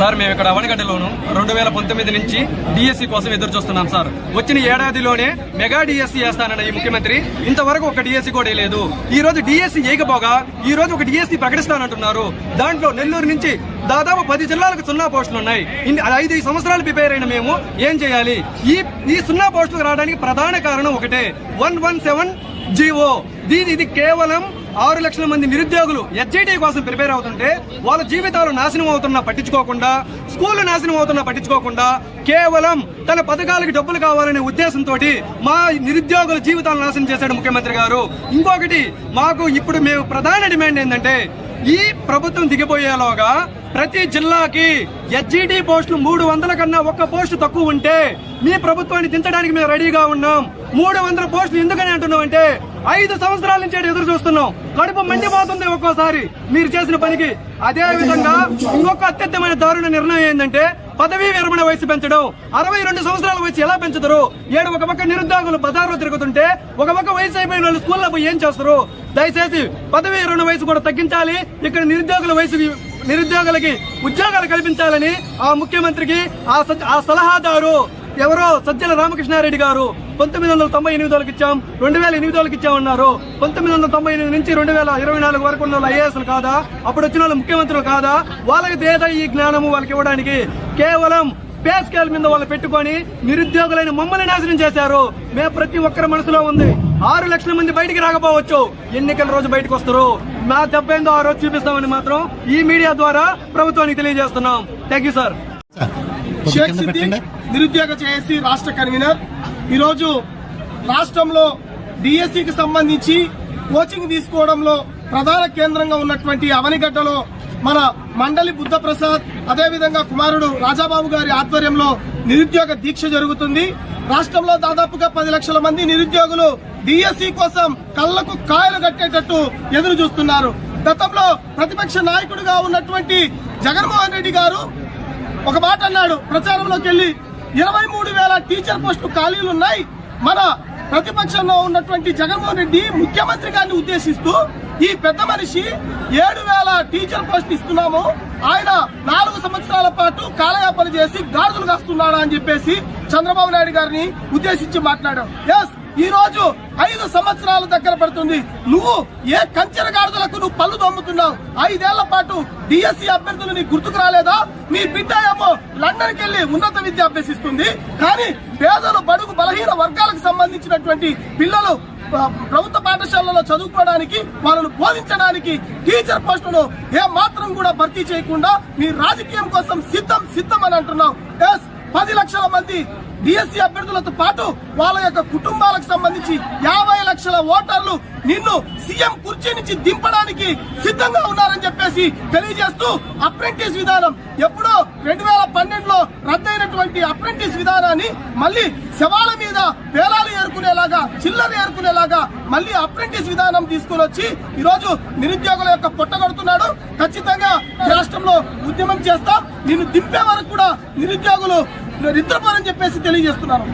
Sir మేము ఇక్కడ అవనగడ్డలోను 2019 నుంచి డిఎస్సి కోసం ఎదురు చూస్తున్నాం సార్. వచ్చిన ఏడాదిలోనే మెగా డిఎస్సి వేస్తానన్న ఈ ముఖ్యమంత్రి ఇంతవరకు ఒక డిఎస్సి కూడా లేదు. ఈ రోజు డిఎస్సి వేయకపోగా ఈ రోజు ఒక డిఎస్సి ప్రకటిస్తానంటున్నారు. దాంట్లో నెల్లూరు నుంచి దాదాపు 10 జిల్లాలకు 0 పోస్టులు ఉన్నాయి. 5 సంవత్సరాలు ప్రిపేర్ అయిన మేము ఏం చేయాలి? ఈ 0 పోస్టులు రావడానికి ప్రధాన కారణం ఒకటే, 117 జీవో. ఇది కేవలం 6 లక్షల మంది నిరుద్యోగులు ఎస్జిటి కోసం ప్రిపేర్ అవుతుంటే వాళ్ళ జీవితాలు నాశనం అవుతున్నా పట్టించుకోకుండా, స్కూళ్లు నాశనం అవుతున్నా పట్టించుకోకుండా, కేవలం తన పథకాలకు డబ్బులు కావాలనే ఉద్దేశంతో మా నిరుద్యోగుల జీవితాలు నాశనం చేశాడు ముఖ్యమంత్రి గారు. ఇంకొకటి మాకు ఇప్పుడు మేము ప్రధాన డిమాండ్ ఏంటంటే, ఈ ప్రభుత్వం దిగిపోయేలోగా ప్రతి జిల్లాకి ఎస్జిటి పోస్టులు 300 కన్నా 1 పోస్టు తక్కువ ఉంటే మీ ప్రభుత్వాన్ని దించడానికి మేము రెడీగా ఉన్నాం. 300 పోస్టులు ఎందుకని అంటున్నాం అంటే 5 సంవత్సరాల నుంచి ఎదురు చూస్తున్నాం. కడుపు మండిపోతుంది ఒక్కోసారి మీరు చేసిన పనికి. అదే విధంగా ఇంకొక అత్యుత్తమైన దారుణ నిర్ణయం ఏంటంటే పదవీ విరమణ వయసు పెంచడం. 62 సంవత్సరాల వయసు ఎలా పెంచుతారు? ఒక పక్క నిరుద్యోగులు బజార్లో తిరుగుతుంటే ఒక పక్క వయసు అయిపోయిన వాళ్ళు స్కూల్లో పోయి ఏం చేస్తారు? దయచేసి పదవీ విరమణ వయసు కూడా తగ్గించాలి. ఇక్కడ నిరుద్యోగులకి ఉద్యోగాలు కల్పించాలని ఆ ముఖ్యమంత్రికి ఆ సలహాదారు ఎవరో సజ్జల రామకృష్ణారెడ్డి గారు 1998 ఇచ్చాం, 2008 ఇచ్చామన్నారు. 1998 నుంచి 2024 వరకు ఉన్న వాళ్ళు ఐఏఎస్లు కాదా? అప్పుడు వచ్చిన వాళ్ళు ముఖ్యమంత్రులు కాదా? వాళ్ళకి దేదా ఈ జ్ఞానము వాళ్ళకి ఇవ్వడానికి? కేవలం పే స్కేల్ మీద వాళ్ళు పెట్టుకొని నిరుద్యోగులైన మమ్మల్ని నాశనం చేశారు. మేము ప్రతి ఒక్కరి మనసులో ఉంది. 6 లక్షల మంది బయటికి రాకపోవచ్చు, ఎన్నికల రోజు బయటకు వస్తారు. మా దెబ్బ ఏందో ఆ రోజు చూపిస్తామని మాత్రం ఈ మీడియా ద్వారా ప్రభుత్వానికి తెలియజేస్తున్నాం. Thank you sir. Sheikh Siddiq నిరుద్యోగ జేఏసీ రాష్ట్ర కన్వీనర్. ఈరోజు రాష్ట్రంలో డిఎస్సికి సంబంధించి కోచింగ్ తీసుకోవడంలో ప్రధాన కేంద్రంగా ఉన్నటువంటి అవనిగడ్డలో మన మండలి బుద్ధప్రసాద్, అదేవిధంగా కుమారుడు రాజాబాబు గారి ఆధ్వర్యంలో నిరుద్యోగ దీక్ష జరుగుతుంది. రాష్ట్రంలో దాదాపుగా 10 లక్షల మంది నిరుద్యోగులు డిఎస్సి కోసం కళ్లకు కాయలు కట్టేటట్టు ఎదురు చూస్తున్నారు. గతంలో ప్రతిపక్ష నాయకుడిగా ఉన్నటువంటి జగన్మోహన్ రెడ్డి గారు ఒక మాట అన్నాడు ప్రచారంలోకి వెళ్లి, 23,000 టీచర్ పోస్టులు ఖాళీలున్నాయి. మన ప్రతిపక్షంలో ఉన్నటువంటి జగన్మోహన్ రెడ్డి ముఖ్యమంత్రి గారిని ఉద్దేశిస్తూ ఈ పెద్ద మనిషి 7,000 టీచర్ పోస్టులు ఇస్తున్నాము, ఆయన 4 సంవత్సరాల పాటు కాలయాపన చేసి గాడుదలు కాస్తున్నాడా అని చెప్పేసి చంద్రబాబు నాయుడు గారిని ఉద్దేశించి మాట్లాడారు. ఎస్, ఈ రోజు 5 సంవత్సరాల దగ్గర పడుతుంది. నువ్వు ఏ కంచెర గాడుదలకు నువ్వు పళ్ళు దొమ్ముతున్నావు? 5 ఏళ్ల పాటు డిఎస్సి అభ్యర్థులు నీకు గుర్తుకు రాలేదా? మీ బిడ్డ ఏమో లండన్కి వెళ్లి ఉన్నత విద్య అభ్యసిస్తుంది, కానీ పేదలు, బడుగు, బలహీన వర్గాలకు సంబంధించినటువంటి పిల్లలు ప్రభుత్వ పాఠశాలలో చదువుకోవడానికి, వాళ్ళను బోధించడానికి టీచర్ పోస్టును ఏ మాత్రం కూడా భర్తీ చేయకుండా మీ రాజకీయం కోసం సిద్ధం అని అంటున్నావు. 10 లక్షల మంది డిఎస్సి అభ్యర్థులతో పాటు వాళ్ళ యొక్క కుటుంబాలకు సంబంధించి 50 లక్షల ఓటర్లు నిన్ను సీఎం కుర్చీ నుంచి దింపడానికి సిద్ధంగా ఉన్నారని చెప్పేసి తెలియజేస్తూ, అప్రెంటిస్ విధానం ఎప్పుడో 2012లో రద్దయినటువంటి అప్రెంటిస్ విధానాన్ని మళ్ళీ శవాల మీద వేలాలు ఏరుకునేలాగా, చిల్లర ఏరుకునేలాగా మళ్ళీ అప్రెంటిస్ విధానం తీసుకుని వచ్చి ఈరోజు నిరుద్యోగుల యొక్క పొట్టగొడుతున్నాడు. ఖచ్చితంగా రాష్ట్రంలో ఉద్యమం చేస్తాం. నిన్ను దింపే వరకు కూడా నిరుద్యోగులు నిద్రపోరని చెప్పేసి తెలియజేస్తున్నారు.